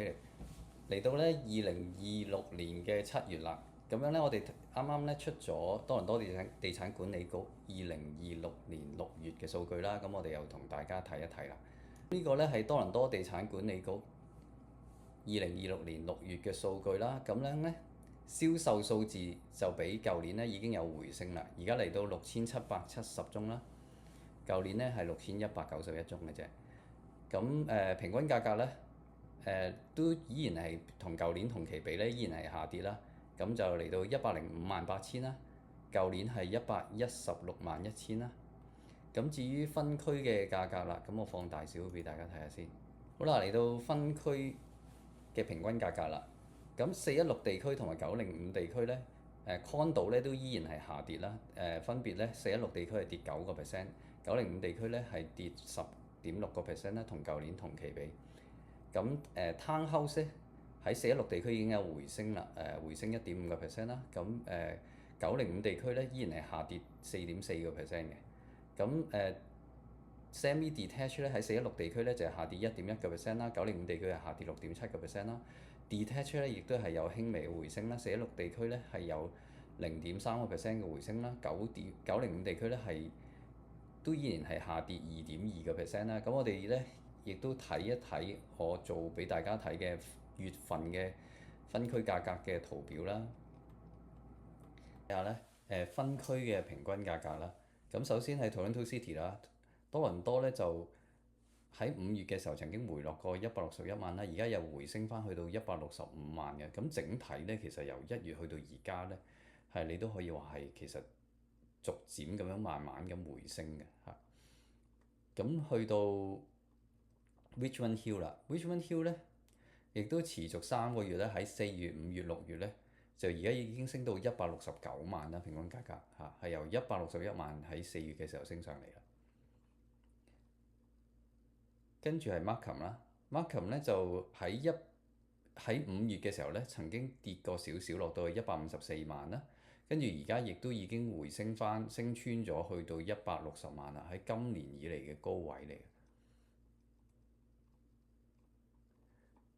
Philip。嚟到咧2026年嘅7月啦，咁樣咧我哋啱啱咧出咗多倫多地產管理局2026年6月嘅數據啦，咁我哋又同大家睇一睇啦。呢個咧係多倫多地產管理局2026年6月嘅數據啦，咁樣咧銷售數字就比舊年咧已經有回升啦，而家嚟到6770宗啦，舊年咧係6191宗嘅啫。咁平均價格咧都依然係同舊年同期比咧，依然係下跌啦。咁就嚟到1058000啦，舊年係1161000啦。咁至於分區嘅價格啦，咁我放大少少俾大家睇下先。好啦，嚟到分區嘅平均價格啦。咁416地區同埋905地區咧，condo 咧都依然係下跌啦。分別咧416地區係跌9%， 905地區咧係跌10.6%啦，同舊年同期比。咁townhouse 咧喺416地區已經有回升啦，回升1.5%啦。咁905地區咧依然係下跌4.4%嘅。咁semi-detached 咧喺416地區咧就係下跌1.1%啦，905地區係下跌6.7%啦。detached 咧亦都係有輕微嘅回升啦，416地區咧係有0.3% 嘅回升啦，905地區咧係都依然係下跌2.2%啦。咁我哋咧亦都睇一睇我做俾大家睇嘅月份嘅分區價格嘅圖表啦。睇下咧分區嘅平均價格啦。咁首先係 Toronto City 啦，多倫多咧就喺5月嘅時候曾經回落過161萬啦，而家又回升翻去到165萬嘅。咁整體咧其實由1月去到而家咧係你都可以話係其實逐漸咁樣慢慢咁回升嘅嚇。咁去到 Richmond Hill 啦，Richmond Hill 咧亦都持續3個月咧，喺4月、5月、6月咧就而家已經升到169萬啦，平均價格嚇係由161萬喺4月嘅時候升上嚟啦。跟住係 Markham 啦，Markham 咧就喺5月嘅時候咧曾經跌過少少，落到去154萬啦。跟住而家亦都已經回升翻，升穿咗去到160萬啦，喺今年以嚟嘅高位嚟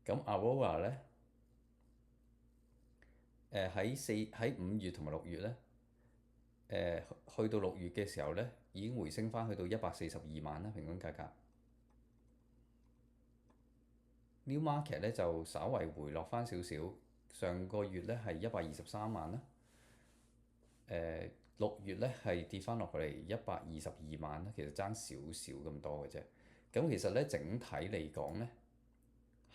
嘅。咁 Aurora 咧喺5月同埋6月咧去到6月嘅時候咧已經回升翻去到142萬啦，平均價格。Newmarket 咧就稍為回落翻少少，上個月咧係123萬啦。6月咧係跌翻落嚟122萬啦，其實爭少少咁多嘅啫。咁其實咧整體嚟講咧，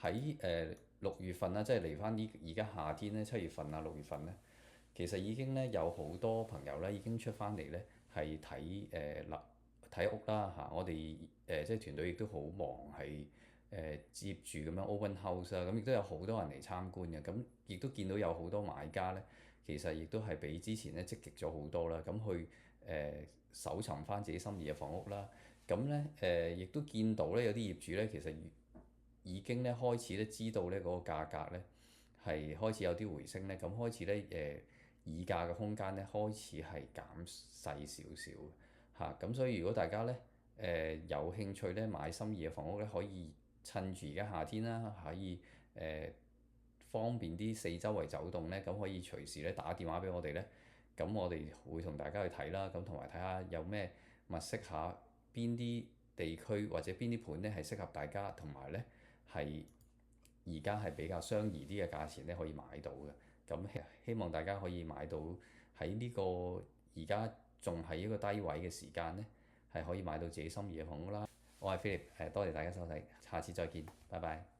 喺6月份啦，即係嚟翻而家夏天咧7月份啊6月份咧，其實已經咧有好多朋友咧已經出翻嚟咧係睇屋啦嚇。我哋即係團隊亦都好忙係接住咁樣 open house 啦，咁亦都有好多人嚟參觀嘅。咁亦都見到有好多買家咧，其實亦都係比之前咧積極咗好多啦。咁去搜尋翻自己心儀嘅房屋啦。咁咧亦都見到咧有啲業主咧其實已經咧開始咧知道咧嗰個價格咧係開始有啲回升咧，咁開始咧議價嘅空間咧開始係減細少少嚇。咁所以如果大家咧有興趣咧買心儀嘅房屋咧，可以趁住而家夏天啦，可以方便啲四周圍走動咧，咁可以隨時咧打電話俾我哋咧，咁我哋會同大家去睇啦，咁同埋睇下有咩物色下邊啲地區或者邊啲盤咧係適合大家，同埋咧係而家係比較相宜啲嘅價錢咧可以買到嘅。咁希望大家可以買到喺呢個而家仲係一個低位嘅時間咧，係可以買到自己心儀嘅房屋啦。我係 Philip，多謝大家收睇，下次再見，拜拜。